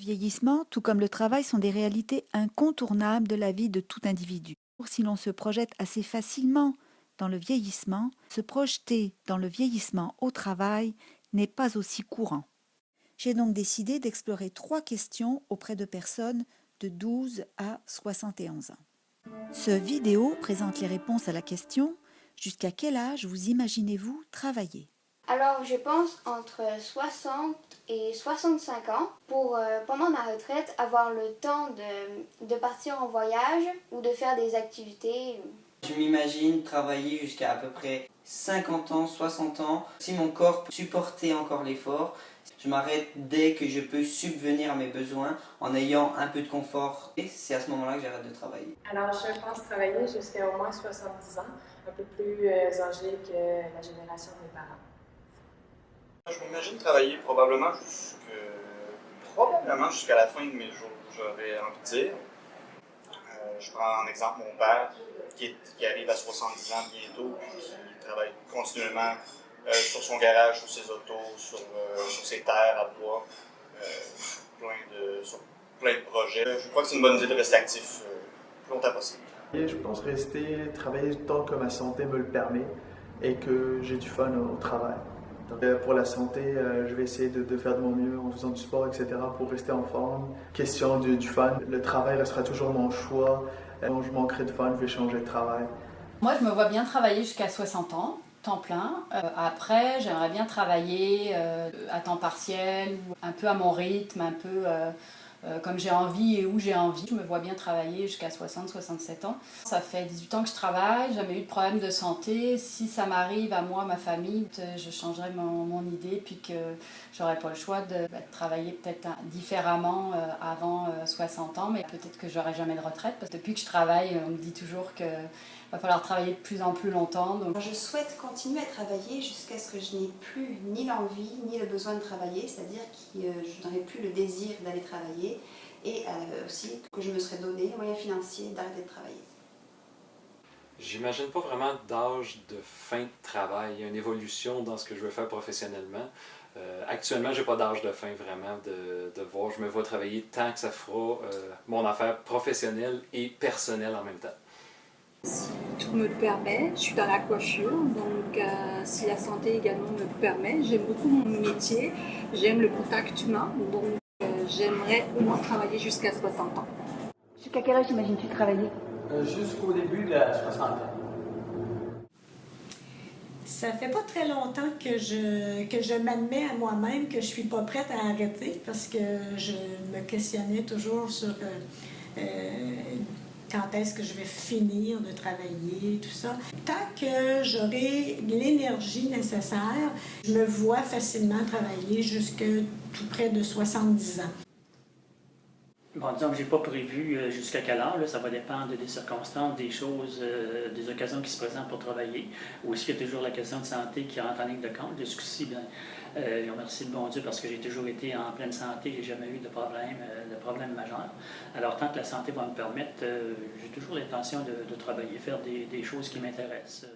vieillissement, tout comme le travail, sont des réalités incontournables de la vie de tout individu. Si l'on se projette assez facilement dans le vieillissement, se projeter dans le vieillissement au travail n'est pas aussi courant. J'ai donc décidé d'explorer 3 questions auprès de personnes de 12 à 71 ans. Ce vidéo présente les réponses à la question « Jusqu'à quel âge vous imaginez-vous travailler ?» Alors, je pense entre 60 et 65 ans pour, pendant ma retraite, avoir le temps de partir en voyage ou de faire des activités. Je m'imagine travailler jusqu'à peu près 50 ans, 60 ans. Si mon corps peut supporter encore l'effort, je m'arrête dès que je peux subvenir à mes besoins en ayant un peu de confort. Et c'est à ce moment-là que j'arrête de travailler. Alors, je pense travailler jusqu'à au moins 70 ans, un peu plus âgé que la génération de mes parents. Je m'imagine travailler probablement jusqu'à la fin de mes jours, j'aurais envie de dire. Je prends en exemple mon père qui arrive à 70 ans bientôt, puis qui travaille continuellement sur son garage, sur ses autos, sur ses terres à bois, sur plein de projets. Je crois que c'est une bonne idée de rester actif le plus longtemps possible. Je pense travailler tant que ma santé me le permet et que j'ai du fun au travail. Donc, pour la santé, je vais essayer de faire de mon mieux en faisant du sport, etc. pour rester en forme. Question du fun, le travail restera toujours mon choix. Quand je manquerai de fun, je vais changer de travail. Moi, je me vois bien travailler jusqu'à 60 ans, temps plein. Après, j'aimerais bien travailler à temps partiel, ou un peu à mon rythme, un peu comme j'ai envie et où j'ai envie. Je me vois bien travailler jusqu'à 60-67 ans. Ça fait 18 ans que je travaille, j'ai jamais eu de problème de santé. Si ça m'arrive à moi, ma famille, je changerai mon idée puis que j'aurais pas le choix de travailler peut-être différemment avant 60 ans, mais peut-être que j'aurai jamais de retraite. Parce que depuis que je travaille, on me dit toujours que va falloir travailler de plus en plus longtemps. Donc... Je souhaite continuer à travailler jusqu'à ce que je n'ai plus ni l'envie ni le besoin de travailler, c'est-à-dire que je n'aurai plus le désir d'aller travailler et aussi que je me serais donné les moyens financiers d'arrêter de travailler. J'imagine pas vraiment d'âge de fin de travail. Il y a une évolution dans ce que je veux faire professionnellement. Actuellement, j'ai pas d'âge de fin vraiment de voir. Je me vois travailler tant que ça fera mon affaire professionnelle et personnelle en même temps. Si tout me le permet, je suis dans la coiffure, donc si la santé également me le permet, j'aime beaucoup mon métier, j'aime le contact humain, donc j'aimerais au moins travailler jusqu'à 60 ans. Jusqu'à quel âge imagines-tu travailler ? Jusqu'au début de la 60 ans. Ça fait pas très longtemps que je m'admets à moi-même que je suis pas prête à arrêter parce que je me questionnais toujours sur quand est-ce que je vais finir de travailler, tout ça. Tant que j'aurai l'énergie nécessaire, je me vois facilement travailler jusque tout près de 70 ans. Bon, disons que j'ai pas prévu jusqu'à quelle heure, là, ça va dépendre des circonstances, des choses, des occasions qui se présentent pour travailler. Ou est-ce qu'il y a toujours la question de santé qui rentre en ligne de compte? Jusqu'ici, je remercie le bon Dieu parce que j'ai toujours été en pleine santé, j'ai jamais eu de problème majeur. Alors, tant que la santé va me permettre, j'ai toujours l'intention de travailler, faire des choses qui m'intéressent.